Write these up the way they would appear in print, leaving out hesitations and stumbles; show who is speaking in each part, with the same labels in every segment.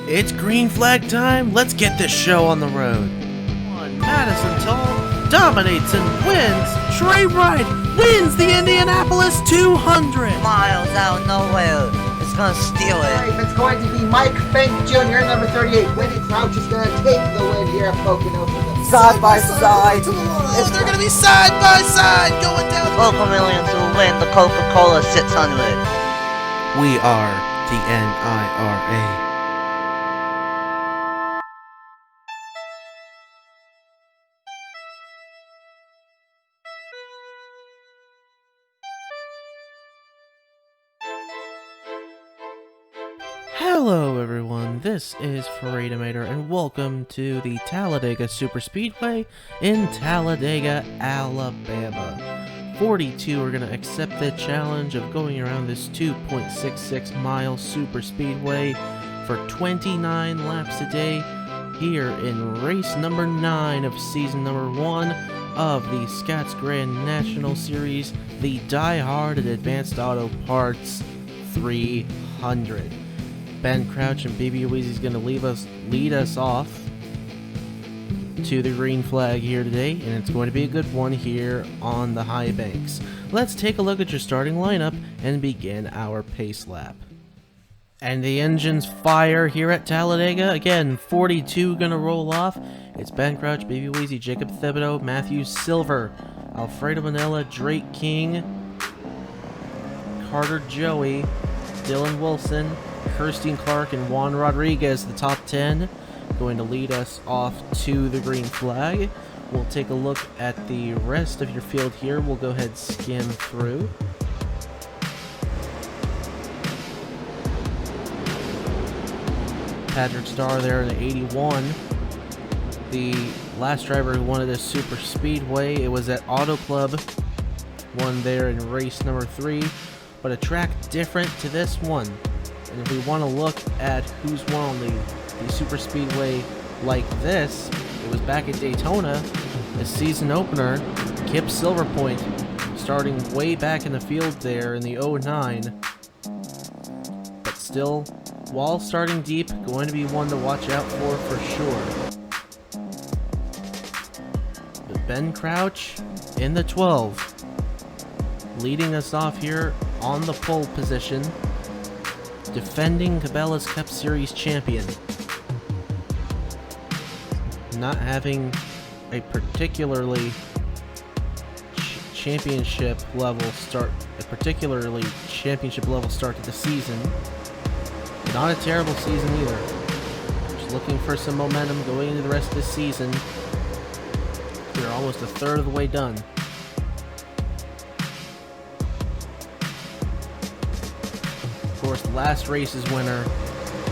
Speaker 1: It's green flag time. Let's get this show on the road. Madison Toll dominates and wins. Trey Wright wins the Indianapolis 200.
Speaker 2: Miles out of nowhere is gonna steal it.
Speaker 3: It's going to be Mike Fink Jr., number 38. Winnie Crouch is going to take the win here at Pocono. Side by side.
Speaker 1: They're going to be side by side going down.
Speaker 2: Coca Millions will win the Coca-Cola 600.
Speaker 1: We are the NIRA. Hello everyone, this is Freedomator and welcome to the Talladega Superspeedway in Talladega, Alabama. 42 are going to accept the challenge of going around this 2.66 mile superspeedway for 29 laps a day here in race number 9 of season number 1 of the Scotts Grand National Series, the DieHard Advanced Auto Parts 300. Ben Crouch and BB Weezy's going to lead us off to the green flag here today, and it's going to be a good one here on the high banks. Let's take a look at your starting lineup and begin our pace lap. And the engines fire here at Talladega. Again, 42 going to roll off. It's Ben Crouch, BB Weezy, Jacob Thibodeau, Matthew Silver, Alfredo Manella, Drake King, Carter Joey, Dylan Wilson, Kirsten Clark, and Juan Rodriguez, the top 10, going to lead us off to the green flag. We'll take a look at the rest of your field here. We'll go ahead and skim through. Patrick Starr there in the 81. The last driver who won this super speedway, it was at Auto Club, won there in race number 3, but a track different to this one. And if we want to look at who's won on the super speedway like this, it was back at Daytona, the season opener, Kip Silverpoint, starting way back in the field there in the 09. But still, while starting deep, going to be one to watch out for sure. But Ben Crouch in the 12, leading us off here on the pole position. Defending Cabela's Cup Series champion. Not having a particularly championship level start to the season. Not a terrible season either. Just looking for some momentum going into the rest of the season. We're almost a third of the way done. Of course, last race's winner,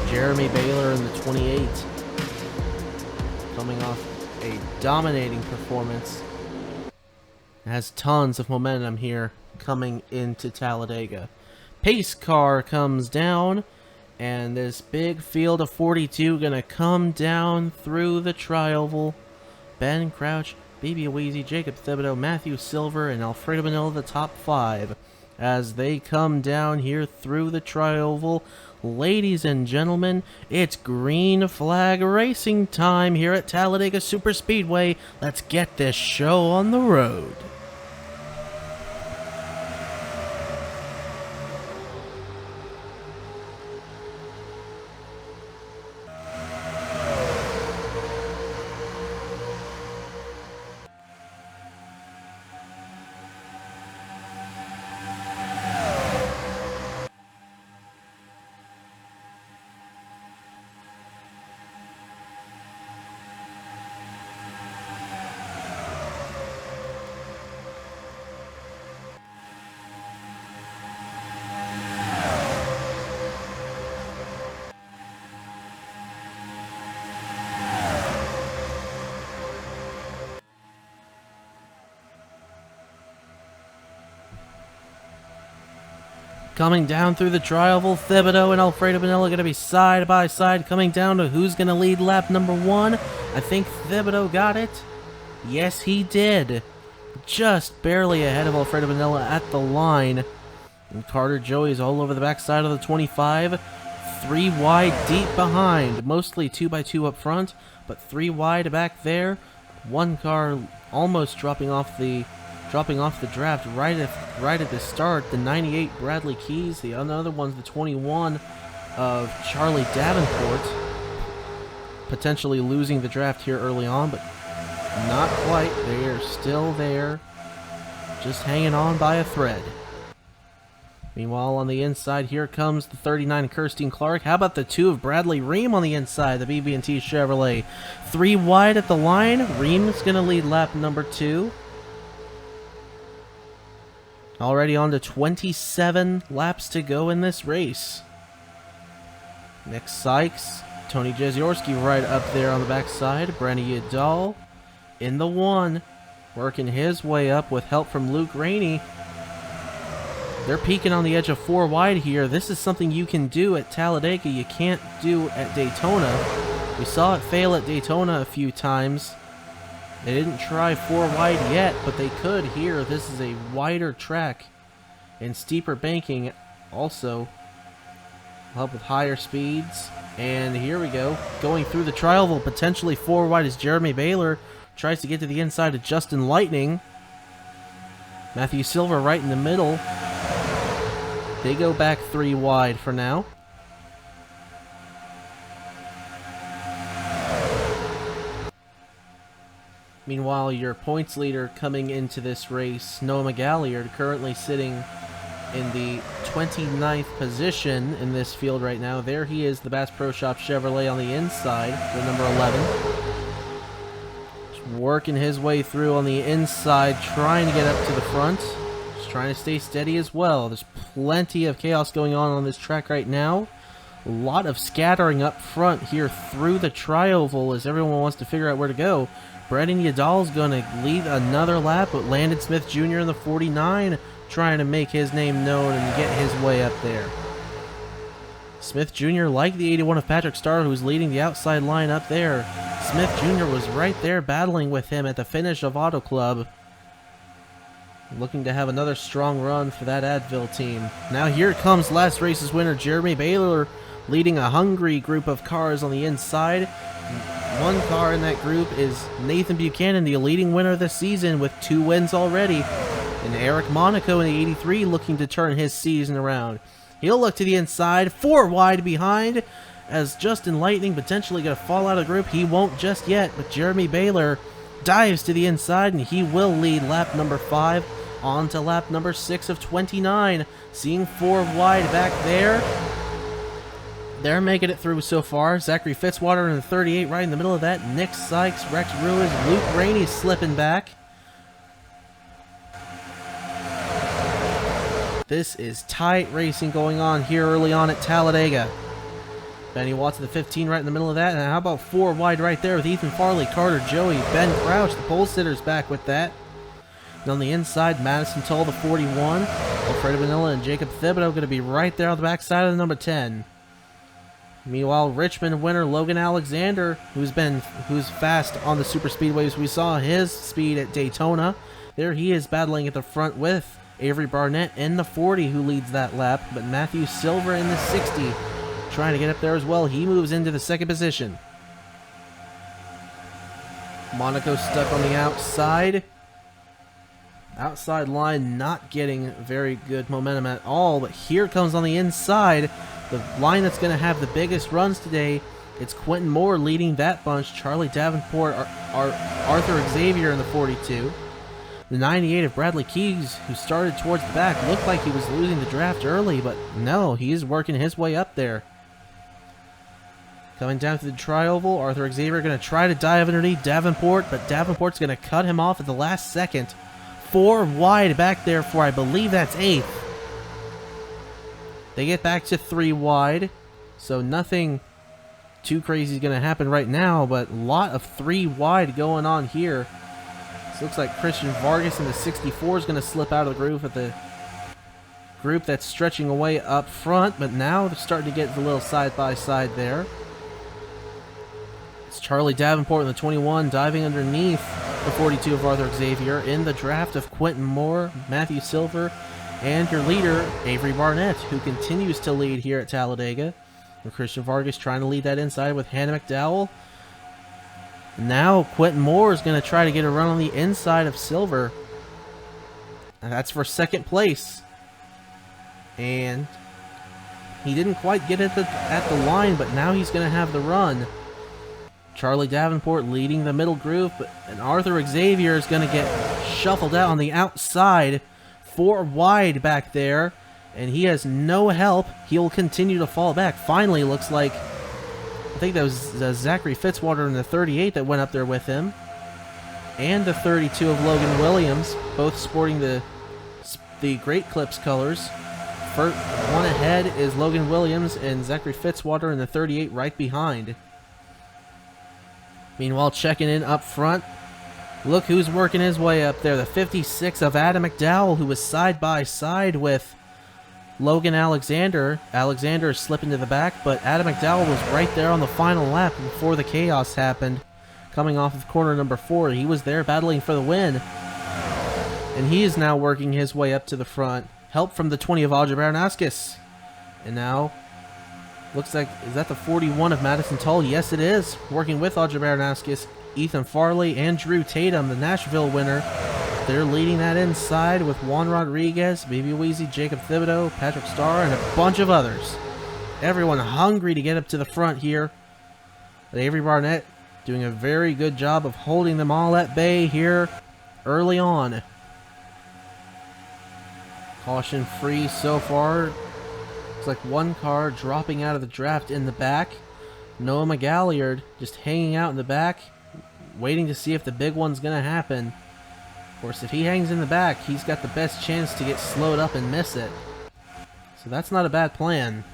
Speaker 1: Jeremy Baylor in the 28, coming off a dominating performance. Has tons of momentum here coming into Talladega. Pace car comes down, and this big field of 42 gonna come down through the tri-oval. Ben Crouch, BB Weezy, Jacob Thibodeau, Matthew Silver, and Alfredo Manella, the top 5. As they come down here through the tri-oval. Ladies and gentlemen, it's green flag racing time here at Talladega Superspeedway. Let's get this show on the road. Coming down through the tri-oval, Thibodeau and Alfredo Manella going to be side by side, coming down to who's going to lead lap number 1. I think Thibodeau got it. Yes, he did. Just barely ahead of Alfredo Manella at the line. And Carter Joey is all over the backside of the 25. 3 wide deep behind, mostly 2x2 up front, but 3 wide back there. One car almost dropping off the draft right at the start. The 98 Bradley Keys, the other one's the 21 of Charlie Davenport, potentially losing the draft here early on, but not quite. They are still there, just hanging on by a thread. Meanwhile, on the inside, here comes the 39 Kirsten Clark. How about the 2 of Bradley Ream on the inside, the BB&T Chevrolet? 3 wide at the line. Ream's going to lead lap number 2. Already on to 27 laps to go in this race. Nick Sykes, Tony Jeziorski right up there on the backside. Brenny Udall in the 1, working his way up with help from Luke Rainey. They're peaking on the edge of 4 wide here. This is something you can do at Talladega you can't do at Daytona. We saw it fail at Daytona a few times. They didn't try 4 wide yet, but they could here. This is a wider track and steeper banking also. Help with higher speeds. And here we go. Going through the tri-oval, potentially 4 wide as Jeremy Baylor tries to get to the inside of Justin Lightning. Matthew Silver right in the middle. They go back 3 wide for now. Meanwhile, your points leader coming into this race, Noah McGalliard, currently sitting in the 29th position in this field right now. There he is, the Bass Pro Shop Chevrolet on the inside, the number 11. Just working his way through on the inside, trying to get up to the front. Just trying to stay steady as well. There's plenty of chaos going on this track right now. A lot of scattering up front here through the tri-oval as everyone wants to figure out where to go. Brendan Udall's going to lead another lap, but Landon Smith Jr. in the 49 trying to make his name known and get his way up there. Smith Jr., like the 81 of Patrick Starr, who's leading the outside line up there. Smith Jr. was right there battling with him at the finish of Auto Club. Looking to have another strong run for that Advil team. Now here comes last race's winner, Jeremy Baylor, leading a hungry group of cars on the inside. One car in that group is Nathan Buchanan, the leading winner this season with 2 wins already. And Eric Monaco in the 83 looking to turn his season around. He'll look to the inside, 4 wide behind, as Justin Lightning potentially going to fall out of the group. He won't just yet, but Jeremy Baylor dives to the inside, and he will lead lap number 5 on to lap number 6 of 29. Seeing 4 wide back there. They're making it through so far. Zachary Fitzwater in the 38 right in the middle of that. Nick Sykes, Rex Ruiz, Luke Rainey slipping back. This is tight racing going on here early on at Talladega. Benny Watts in the 15 right in the middle of that. And how about 4 wide right there with Ethan Farley, Carter Joey, Ben Crouch, the pole sitters back with that. And on the inside, Madison Toll, the 41. Alfredo Vanilla and Jacob Thibodeau going to be right there on the backside of the number 10. Meanwhile, Richmond winner Logan Alexander, who's fast on the super speedways. We saw his speed at Daytona. There he is battling at the front with Avery Barnett in the 40, who leads that lap. But Matthew Silver in the 60, trying to get up there as well. He moves into the 2nd position. Monaco stuck on the outside. Outside line not getting very good momentum at all. But here comes on the inside. The line that's going to have the biggest runs today, it's Quentin Moore leading that bunch. Charlie Davenport, Arthur Xavier in the 42. The 98 of Bradley Keys, who started towards the back, looked like he was losing the draft early, but no, he's working his way up there. Coming down to the tri-oval, Arthur Xavier going to try to dive underneath Davenport, but Davenport's going to cut him off at the last second. 4 wide back there for, I believe that's 8th. They get back to 3 wide, so nothing too crazy is going to happen right now, but a lot of 3 wide going on here. This looks like Christian Vargas in the 64 is going to slip out of the groove at the group that's stretching away up front, but now they're starting to get a little side-by-side there. It's Charlie Davenport in the 21 diving underneath the 42 of Arthur Xavier in the draft of Quentin Moore, Matthew Silver, and your leader, Avery Barnett, who continues to lead here at Talladega. And Christian Vargas trying to lead that inside with Hannah McDowell. Now Quentin Moore is going to try to get a run on the inside of Silver. And that's for second place. And he didn't quite get it at the line, but now he's going to have the run. Charlie Davenport leading the middle group, and Arthur Xavier is going to get shuffled out on the outside. 4 wide back there, and he has no help. He'll continue to fall back. Finally, looks like, I think that was Zachary Fitzwater in the 38 that went up there with him. And the 32 of Logan Williams, both sporting the Great Clips colors. First one ahead is Logan Williams, and Zachary Fitzwater in the 38 right behind. Meanwhile, checking in up front, look who's working his way up there. The 56 of Adam McDowell, who was side by side with Logan Alexander. Alexander is slipping to the back, but Adam McDowell was right there on the final lap before the chaos happened. Coming off of corner number 4, he was there battling for the win. And he is now working his way up to the front. Help from the 20 of Audrey Baranowskis. And now, looks like, is that the 41 of Madison Tull? Yes, it is. Working with Audrey Baranowskis, Ethan Farley, and Drew Tatum, the Nashville winner. They're leading that inside with Juan Rodriguez, Baby Weezy, Jacob Thibodeau, Patrick Starr, and a bunch of others. Everyone hungry to get up to the front here. But Avery Barnett doing a very good job of holding them all at bay here early on. Caution free so far. Looks like one car dropping out of the draft in the back. Noah McGalliard just hanging out in the back, waiting to see if the big one's going to happen. Of course, if he hangs in the back, he's got the best chance to get slowed up and miss it. So that's not a bad plan.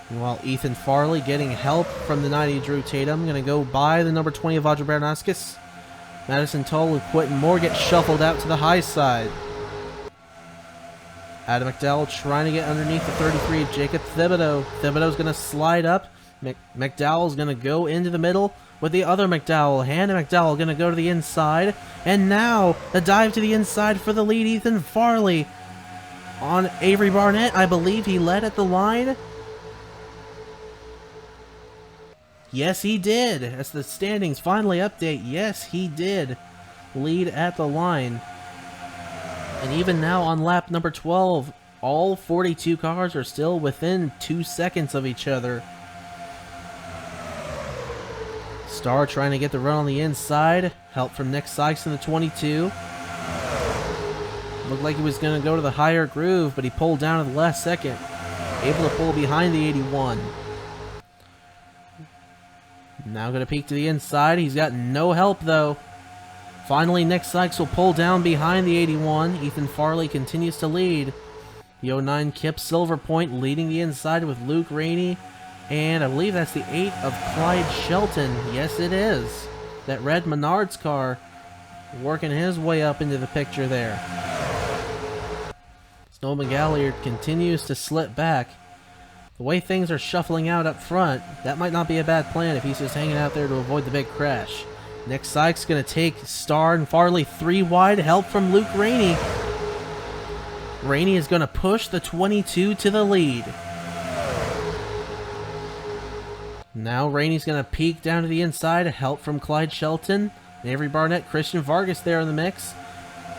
Speaker 1: And while Ethan Farley getting help from the 90 Drew Tatum, going to go by the number 20 of Audrey Baranowskis. Madison Tull and Quentin Moore get shuffled out to the high side. Adam McDowell trying to get underneath the 33 of Jacob Thibodeau. Thibodeau's going to slide up. McDowell's going to go into the middle with the other McDowell. Hannah McDowell going to go to the inside. And now, the dive to the inside for the lead, Ethan Farley. On Avery Barnett, I believe he led at the line. Yes, he did. As the standings finally update, yes, he did lead at the line. And even now on lap number 12, all 42 cars are still within 2 seconds of each other. Starr trying to get the run on the inside. Help from Nick Sykes in the 22. Looked like he was going to go to the higher groove, but he pulled down at the last second. Able to pull behind the 81. Now going to peek to the inside. He's got no help though. Finally, Nick Sykes will pull down behind the 81. Ethan Farley continues to lead. The 09 Kip Silverpoint leading the inside with Luke Rainey. And I believe that's the 8 of Clyde Shelton. Yes, it is. That red Menards car working his way up into the picture there. Snow McGalliard continues to slip back. The way things are shuffling out up front, that might not be a bad plan if he's just hanging out there to avoid the big crash. Nick Sykes going to take Starr and Farley 3 wide. Help from Luke Rainey. Rainey is going to push the 22 to the lead. Now Rainey's going to peek down to the inside. Help from Clyde Shelton. Avery Barnett, Christian Vargas there in the mix.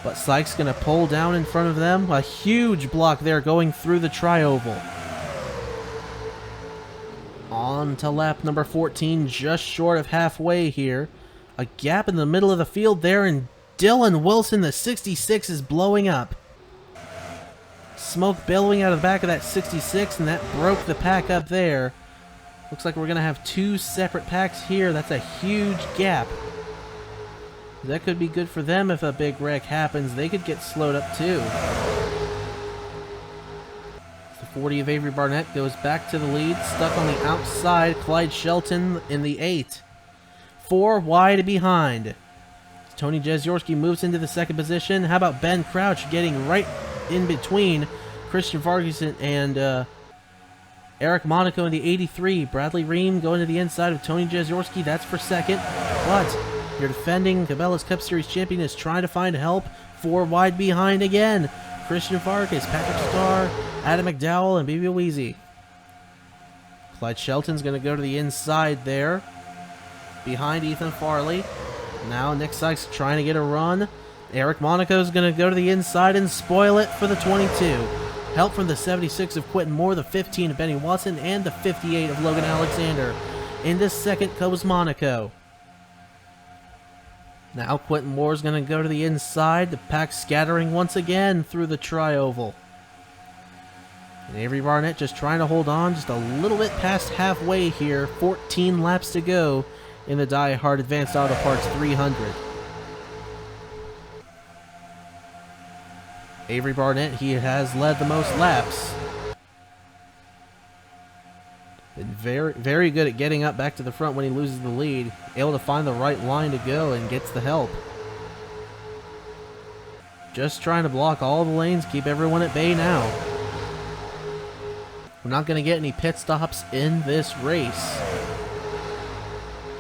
Speaker 1: But Sykes going to pull down in front of them. A huge block there going through the tri-oval. On to lap number 14, just short of halfway here. A gap in the middle of the field there, and Dylan Wilson, the 66, is blowing up. Smoke billowing out of the back of that 66, and that broke the pack up there. Looks like we're going to have 2 separate packs here. That's a huge gap. That could be good for them if a big wreck happens. They could get slowed up too. The 40 of Avery Barnett goes back to the lead. Stuck on the outside, Clyde Shelton in the 8. 4 wide behind. Tony Jeziorski moves into the second position. How about Ben Crouch getting right in between Christian Vargas and Eric Monaco in the 83. Bradley Ream going to the inside of Tony Jeziorski. That's for second. But your defending Cabela's Cup Series champion is trying to find help. 4 wide behind again. Christian Vargas, Patrick Starr, Adam McDowell, and Baby Weezy. Clyde Shelton's going to go to the inside there, behind Ethan Farley. Now Nick Sykes trying to get a run. Eric Monaco's going to go to the inside and spoil it for the 22. Help from the 76 of Quentin Moore, the 15 of Benny Watson, and the 58 of Logan Alexander. Into second goes Monaco. Now Quentin Moore's going to go to the inside. The pack scattering once again through the tri-oval. And Avery Barnett just trying to hold on just a little bit past halfway here. 14 laps to go in the DieHard Advanced Auto Parts 300. Avery Barnett, he has led the most laps. Been very good at getting up back to the front when he loses the lead. Able to find the right line to go and gets the help. Just trying to block all the lanes, keep everyone at bay now. We're not going to get any pit stops in this race.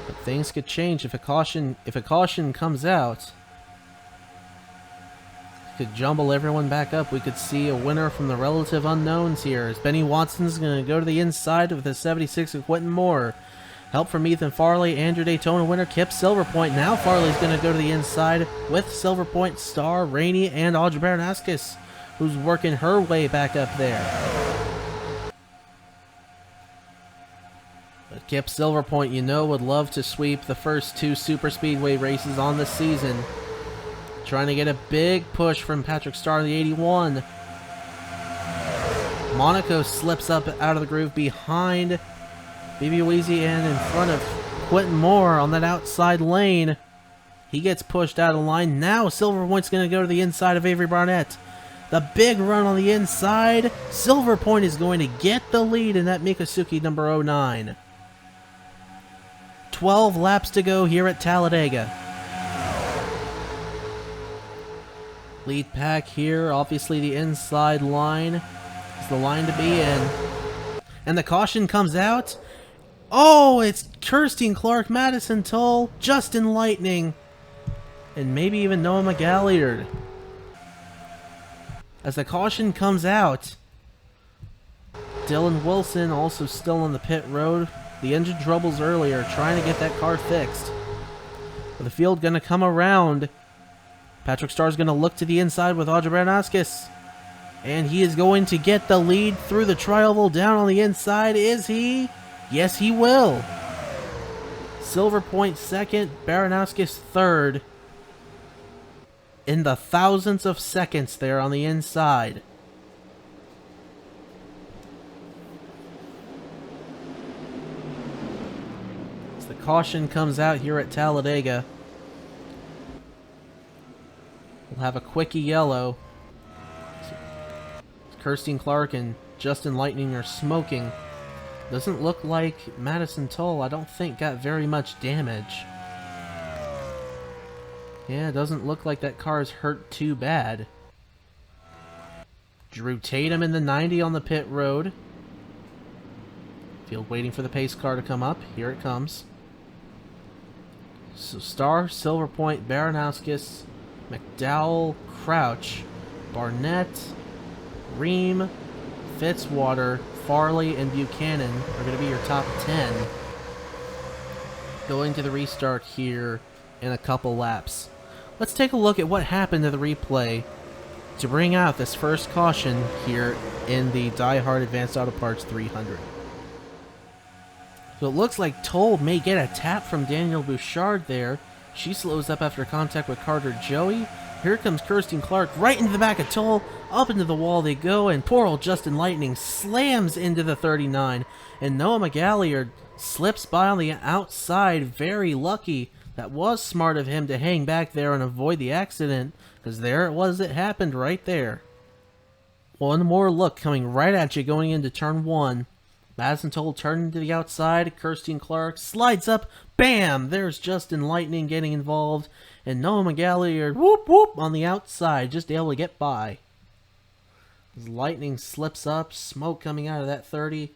Speaker 1: But things could change if a caution comes out. Could jumble everyone back up. We could see a winner from the relative unknowns here, as Benny Watson's going to go to the inside with the 76 of Quentin Moore. Help from Ethan Farley, Andrew Daytona winner Kip Silverpoint. Now Farley's going to go to the inside with Silverpoint star Rainey and Audrey Bernaskis, who's working her way back up there. But Kip Silverpoint, you know, would love to sweep the first two Superspeedway races on the season. Trying to get a big push from Patrick Starr in the 81. Monaco slips up out of the groove behind BB Weezy and in front of Quentin Moore on that outside lane. He gets pushed out of line. Now Silverpoint's going to go to the inside of Avery Barnett. The big run on the inside. Silverpoint is going to get the lead in that Mikosuke number 09. 12 laps to go here at Talladega. Lead pack here, obviously the inside line is the line to be in. And the caution comes out. Oh, it's Kirsten Clark, Madison Toll, Justin Lightning, and maybe even Noah McGalliard. As the caution comes out, Dylan Wilson also still on the pit road. The engine troubles earlier, trying to get that car fixed. But the field going to come around. Patrick Starr's going to look to the inside with Audrey Bernaskis. And he is going to get the lead through the tri-oval down on the inside. Is he? Yes, he will. Silverpoint second, Bernaskis third. In the thousandths of seconds there on the inside. As the caution comes out here at Talladega. We'll have a quickie yellow. Kirsten Clark and Justin Lightning are smoking. Doesn't look like Madison Toll, I don't think, got very much damage. Yeah, it doesn't look like that car is hurt too bad. Drew Tatum in the 90 on the pit road. Field waiting for the pace car to come up. Here it comes. So Starr, Silverpoint, Bernaskis, McDowell, Crouch, Barnett, Ream, Fitzwater, Farley, and Buchanan are going to be your top 10. Going to the restart here in a couple laps. Let's take a look at what happened to the replay to bring out this first caution here in the DieHard Advanced Auto Parts 300. So it looks like Toll may get a tap from Danielle Bouchard there. She slows up after contact with Carter Joey. Here comes Kirsten Clark right into the back of Toll. Up into the wall they go, and poor old Justin Lightning slams into the 39. And Noah McGalliard slips by on the outside. Very lucky. That was smart of him to hang back there and avoid the accident, because there it was, it happened right there. One more look coming right at you going into turn 1. Madison Toll turning to the outside. Kirsten Clark slides up. Bam! There's Justin Lightning getting involved. And Noah McGalliard, whoop whoop, on the outside, just able to get by. As Lightning slips up, smoke coming out of that 30.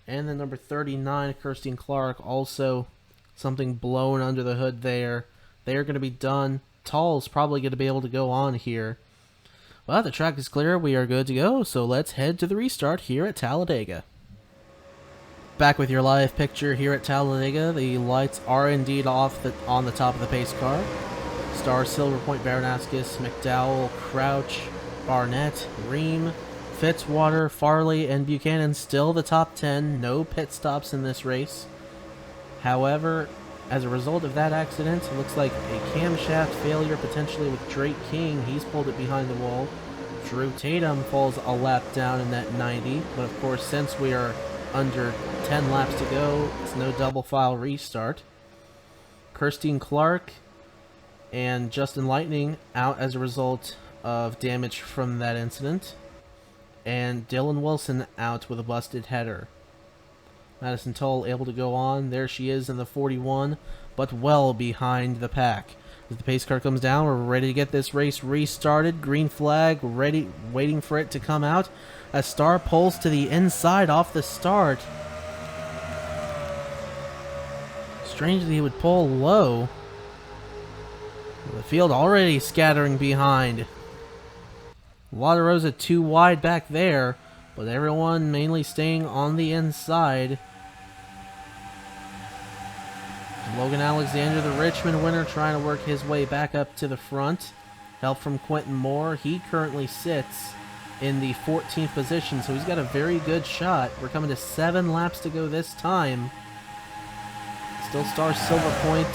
Speaker 1: And then number 39, Kirsten Clark, also something blown under the hood there. They're going to be done. Toll's probably going to be able to go on here. Well, the track is clear. We are good to go. So let's head to the restart here at Talladega. Back with your live picture here at Talladega. The lights are indeed off on the top of the pace car. Star, Silver Point, Baranowskis, McDowell, Crouch, Barnett, Ream, Fitzwater, Farley, and Buchanan still the top 10. No pit stops in this race. However, as a result of that accident, it looks like a camshaft failure potentially with Drake King. He's pulled it behind the wall. Drew Tatum falls a lap down in that 90. But of course, since we are under 10 laps to go, it's no double file restart. Kirstine Clark and Justin Lightning out as a result of damage from that incident. And Dylan Wilson out with a busted header. Madison Toll able to go on. There she is in the 41, but well behind the pack. As the pace car comes down, we're ready to get this race restarted. Green flag ready, waiting for it to come out. As Star pulls to the inside off the start. Strangely, he would pull low. The field already scattering behind. Wadarosa too wide back there, but everyone mainly staying on the inside. Logan Alexander, the Richmond winner, trying to work his way back up to the front. Help from Quentin Moore. He currently sits in the 14th position, so he's got a very good shot. We're coming to 7 laps to go this time. Still Star, Silver Point,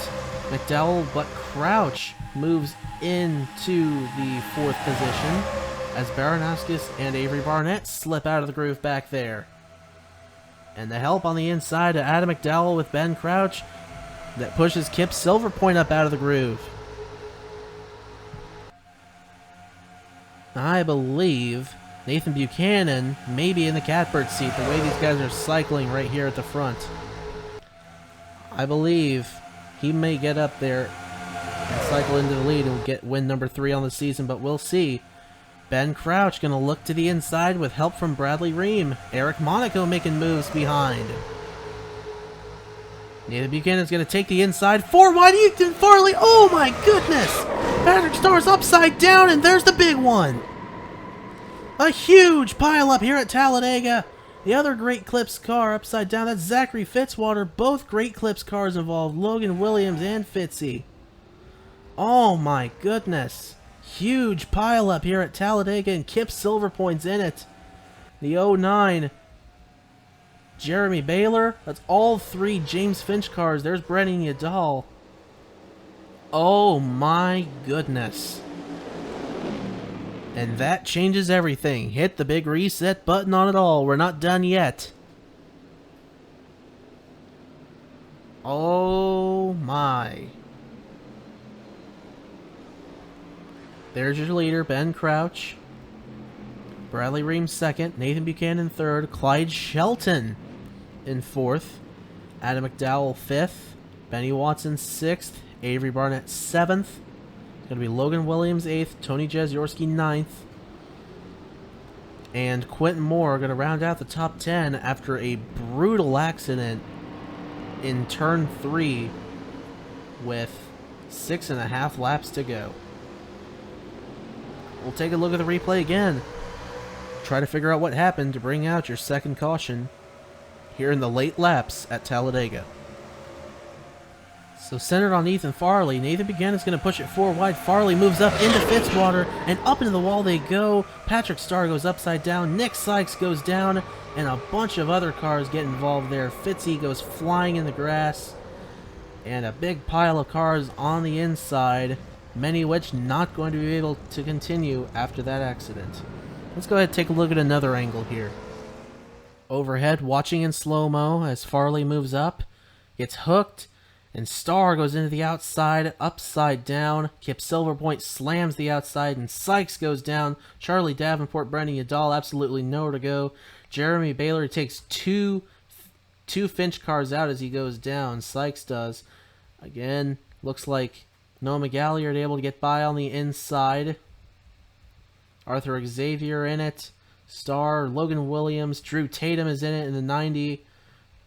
Speaker 1: McDowell, but Crouch moves into the 4th position as Baranowskis and Avery Barnett slip out of the groove back there. And the help on the inside to Adam McDowell with Ben Crouch that pushes Kip Silverpoint up out of the groove. I believe Nathan Buchanan may be in the catbird seat, the way these guys are cycling right here at the front. I believe he may get up there and cycle into the lead and get win number 3 on the season, but we'll see. Ben Crouch going to look to the inside with help from Bradley Ream. Eric Monaco making moves behind. Nathan Buchanan's going to take the inside. 4 wide, Ethan Farley. Oh my goodness! Patrick Starr's upside down, and there's the big one. A huge pile up here at Talladega. The other Great Clips car upside down, that's Zachary Fitzwater. Both Great Clips cars involved, Logan Williams and Fitzy. Oh my goodness. Huge pile up here at Talladega, and Kip Silverpoint's in it. The 09. Jeremy Baylor. That's all 3 James Finch cars. There's Brennan Yadal. Oh my goodness. And that changes everything. Hit the big reset button on it all. We're not done yet. Oh my. There's your leader, Ben Crouch. Bradley Ream 2nd. Nathan Buchanan 3rd. Clyde Shelton in 4th. Adam McDowell 5th. Benny Watson 6th. Avery Barnett 7th. It's going to be Logan Williams 8th. Tony Jezyorski 9th. And Quentin Moore going to round out the top 10 after a brutal accident in turn 3 with 6.5 laps to go. We'll take a look at the replay again. Try to figure out what happened to bring out your second caution here in the late laps at Talladega. So centered on Ethan Farley, Nathan Buchanan's going to push it 4 wide. Farley moves up into Fitzwater, and up into the wall they go. Patrick Starr goes upside down. Nick Sykes goes down, and a bunch of other cars get involved there. Fitzy goes flying in the grass, and a big pile of cars on the inside, many of which not going to be able to continue after that accident. Let's go ahead and take a look at another angle here. Overhead, watching in slow-mo as Farley moves up, gets hooked, and Starr goes into the outside, upside down. Kip Silverpoint slams the outside, and Sykes goes down. Charlie Davenport, Brendan Yadal, absolutely nowhere to go. Jeremy Baylor takes two Finch cars out as he goes down. Sykes does. Again, looks like Noah McGalliard able to get by on the inside. Arthur Xavier in it. Starr, Logan Williams, Drew Tatum is in it in the 90.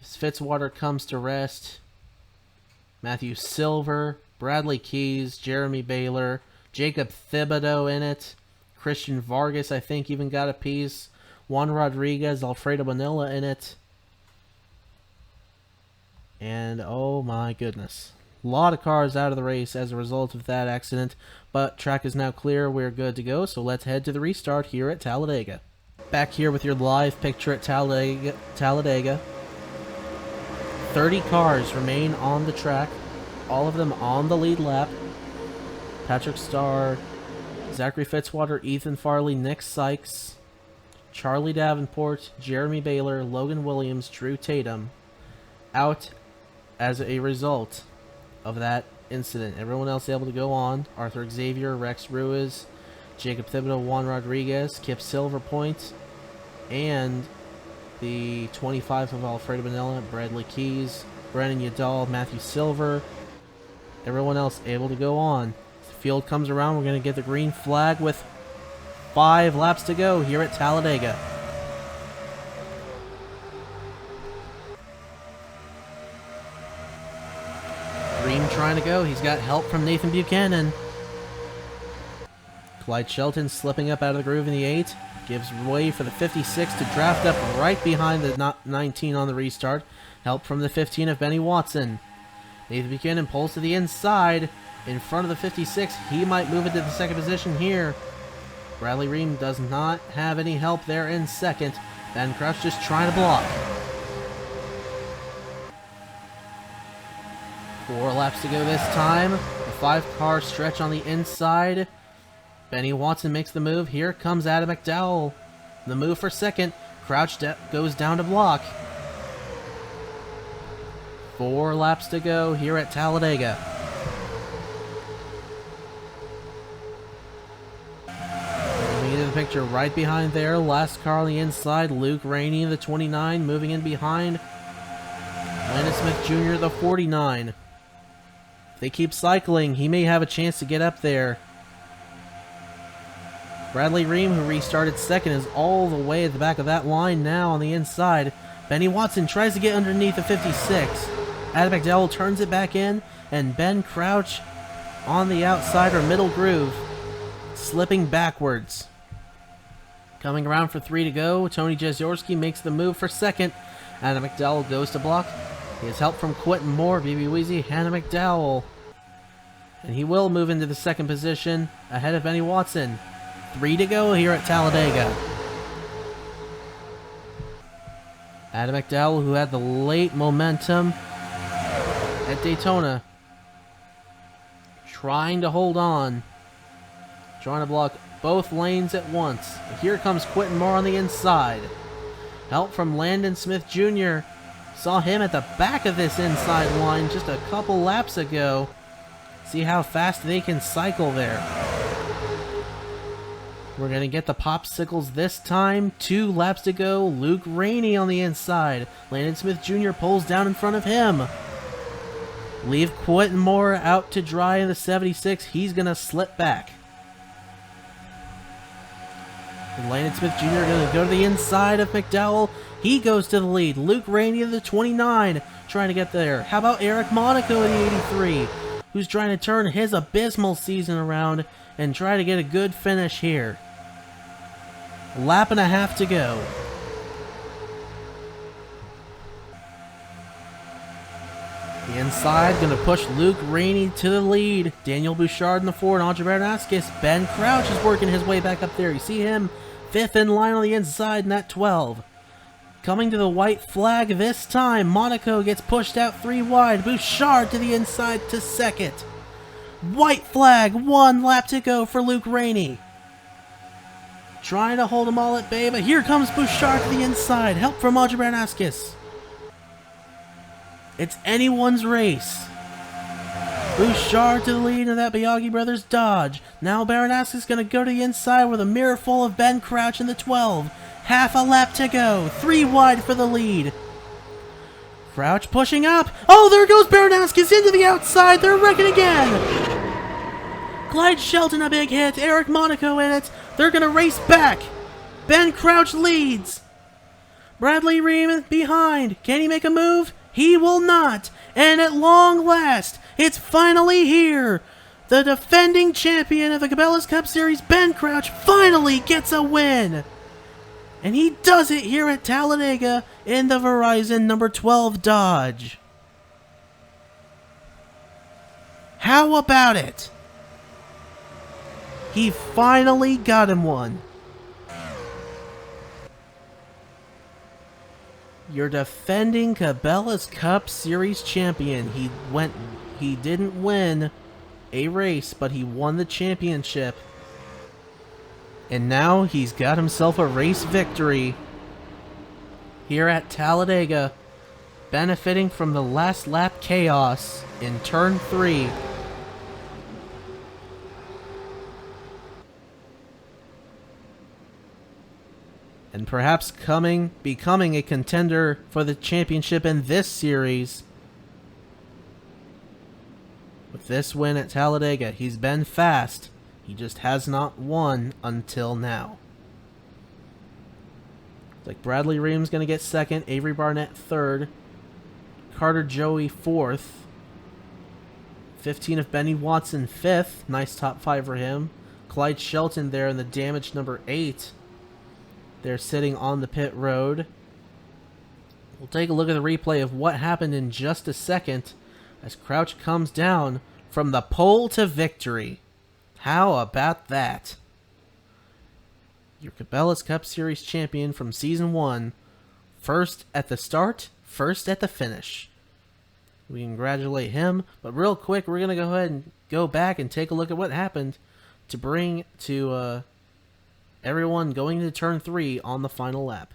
Speaker 1: Fitzwater comes to rest. Matthew Silver, Bradley Keys, Jeremy Baylor, Jacob Thibodeau in it. Christian Vargas, I think, even got a piece. Juan Rodriguez, Alfredo Bonilla in it. And oh my goodness. A lot of cars out of the race as a result of that accident, but track is now clear, we're good to go, so let's head to the restart here at Talladega. Back here with your live picture at Talladega. 30 cars remain on the track, all of them on the lead lap. Patrick Starr, Zachary Fitzwater, Ethan Farley, Nick Sykes, Charlie Davenport, Jeremy Baylor, Logan Williams, Drew Tatum out as a result of that incident. Everyone else able to go on. Arthur Xavier, Rex Ruiz, Jacob Thibodeau, Juan Rodriguez, Kip Silverpoint, and the 25 of Alfredo Bonella, Bradley Keys, Brennan Udall, Matthew Silver. Everyone else able to go on. As the field comes around, we're going to get the green flag with 5 laps to go here at Talladega. Ream trying to go. He's got help from Nathan Buchanan. Clyde Shelton slipping up out of the groove in the 8. Gives way for the 56 to draft up right behind the 19 on the restart. Help from the 15 of Benny Watson. Nathan Buchanan pulls to the inside in front of the 56. He might move into the second position here. Bradley Ream does not have any help there in second. Ben Crouch just trying to block. 4 laps to go this time. The 5-car stretch on the inside. Benny Watson makes the move. Here comes Adam McDowell. The move for second. Crouch goes down to block. 4 laps to go here at Talladega. Moving into the picture right behind there. Last car on the inside. Luke Rainey, the 29, moving in behind. Landon Smith Jr., the 49. If they keep cycling, he may have a chance to get up there. Bradley Ream, who restarted second, is all the way at the back of that line now on the inside. Benny Watson tries to get underneath the 56. Adam McDowell turns it back in, and Ben Crouch on the outside or middle groove, slipping backwards. Coming around for 3 to go, Tony Jeziorski makes the move for second. Adam McDowell goes to block. He has help from Quentin Moore, BB Weezy, Hannah McDowell. And he will move into the second position ahead of Benny Watson. 3 to go here at Talladega. Adam McDowell, who had the late momentum at Daytona, trying to hold on. Trying to block both lanes at once. Here comes Quentin Moore on the inside. Help from Landon Smith Jr. Saw him at the back of this inside line just a couple laps ago. See how fast they can cycle there. We're going to get the popsicles this time. 2 laps to go. Luke Rainey on the inside. Landon Smith Jr. pulls down in front of him. Leave Quentin Moore out to dry in the 76. He's going to slip back. And Landon Smith Jr. going to go to the inside of McDowell. He goes to the lead. Luke Rainey of the 29 trying to get there. How about Eric Monaco in the 83, who's trying to turn his abysmal season around and try to get a good finish here. A lap and a half to go. The inside going to push Luke Rainey to the lead. Daniel Bouchard in the 4 and Andre Bernaskis. Ben Crouch is working his way back up there. You see him 5th in line on the inside in that 12. Coming to the white flag this time. Monaco gets pushed out 3 wide. Bouchard to the inside to second. White flag, 1 lap to go for Luke Rainey. Trying to hold them all at bay, but here comes Bouchard to the inside. Help from Andre Bernaskis. It's anyone's race. Bouchard to the lead of that Biaggi Brothers Dodge. Now Bernaskis going to go to the inside with a mirror full of Ben Crouch in the 12. Half a lap to go. 3 wide for the lead. Crouch pushing up. Oh, there goes Bernaskis into the outside. They're wrecking again. Clyde Shelton a big hit. Eric Monaco in it. They're going to race back. Ben Crouch leads. Bradley Ream behind. Can he make a move? He will not. And at long last, it's finally here. The defending champion of the Cabela's Cup Series, Ben Crouch, finally gets a win. And he does it here at Talladega in the Verizon number 12 Dodge. How about it? He finally got him one. Your defending Cabela's Cup Series champion. He didn't win a race, but he won the championship. And now he's got himself a race victory here at Talladega, benefiting from the last lap chaos in turn 3. And perhaps becoming a contender for the championship in this series. With this win at Talladega, he's been fast. He just has not won until now. It's like Bradley Ream's going to get second, Avery Barnett third, Carter Joey fourth, 15 of Benny Watson fifth. Nice top 5 for him. Clyde Shelton there in the damaged number 8. They're sitting on the pit road. We'll take a look at the replay of what happened in just a second as Crouch comes down from the pole to victory. How about that? Your Cabela's Cup Series champion from Season 1. First at the start, first at the finish. We congratulate him, but real quick, we're going to go ahead and go back and take a look at what happened to bring to everyone going to turn 3 on the final lap.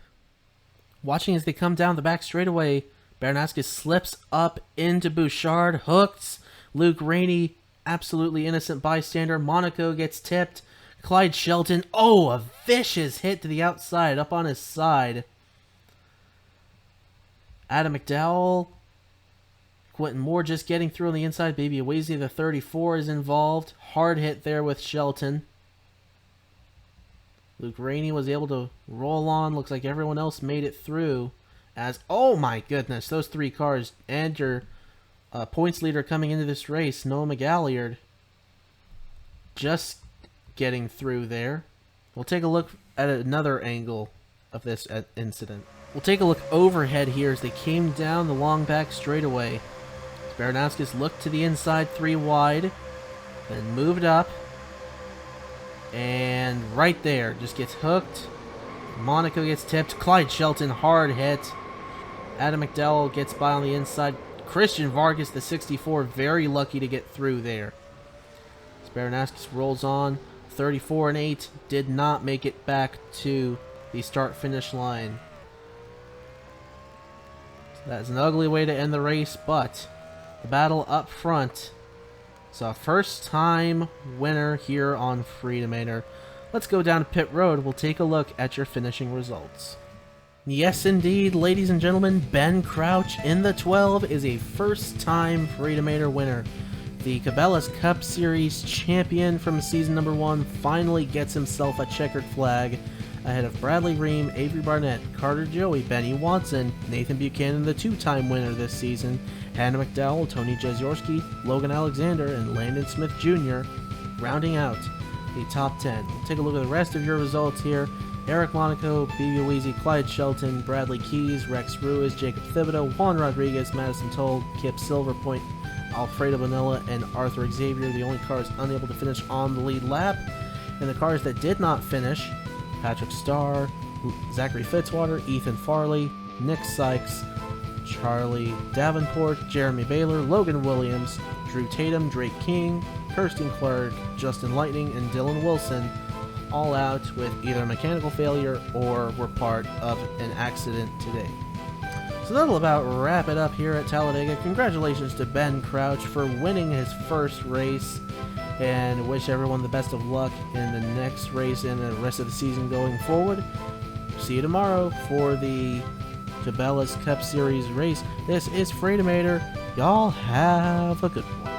Speaker 1: Watching as they come down the back straightaway, Bernaskis slips up into Bouchard, hooks. Luke Rainey, absolutely innocent bystander. Monaco gets tipped. Clyde Shelton, oh, a vicious hit to the outside, up on his side. Adam McDowell, Quentin Moore just getting through on the inside. Baby Awasey, the 34, is involved. Hard hit there with Shelton. Luke Rainey was able to roll on. Looks like everyone else made it through. As, oh my goodness, those 3 cars and your points leader coming into this race, Noah McGalliard, just getting through there. We'll take a look at another angle of this incident. We'll take a look overhead here as they came down the long back straightaway. Bernaskis looked to the inside 3 wide, then moved up. And right there, just gets hooked. Monaco gets tipped. Clyde Shelton, hard hit. Adam McDowell gets by on the inside. Christian Vargas, the 64, very lucky to get through there. Bernaskis rolls on. 34 and 8 did not make it back to the start-finish line. So that's an ugly way to end the race, but the battle up front. So first-time winner here on Freedomator. Let's go down to pit road. We'll take a look at your finishing results. Yes, indeed, ladies and gentlemen, Ben Crouch in the 12 is a first-time Freedomator winner. The Cabela's Cup Series champion from season number 1 finally gets himself a checkered flag ahead of Bradley Ream, Avery Barnett, Carter Joey, Benny Watson, Nathan Buchanan, the 2-time winner this season, Hannah McDowell, Tony Jezorski, Logan Alexander, and Landon Smith Jr. rounding out the top 10. We'll take a look at the rest of your results here. Eric Monaco, B.B. Weezy, Clyde Shelton, Bradley Keys, Rex Ruiz, Jacob Thibodeau, Juan Rodriguez, Madison Toll, Kip Silverpoint, Alfredo Bonilla, and Arthur Xavier, the only cars unable to finish on the lead lap. And the cars that did not finish, Patrick Starr, Zachary Fitzwater, Ethan Farley, Nick Sykes, Charlie Davenport, Jeremy Baylor, Logan Williams, Drew Tatum, Drake King, Kirsten Clark, Justin Lightning, and Dylan Wilson, all out with either a mechanical failure or were part of an accident today. So that'll about wrap it up here at Talladega. Congratulations to Ben Crouch for winning his first race, and wish everyone the best of luck in the next race and the rest of the season going forward. See you tomorrow for the Cabela's Cup Series race. This is Freedomator. Y'all have a good one.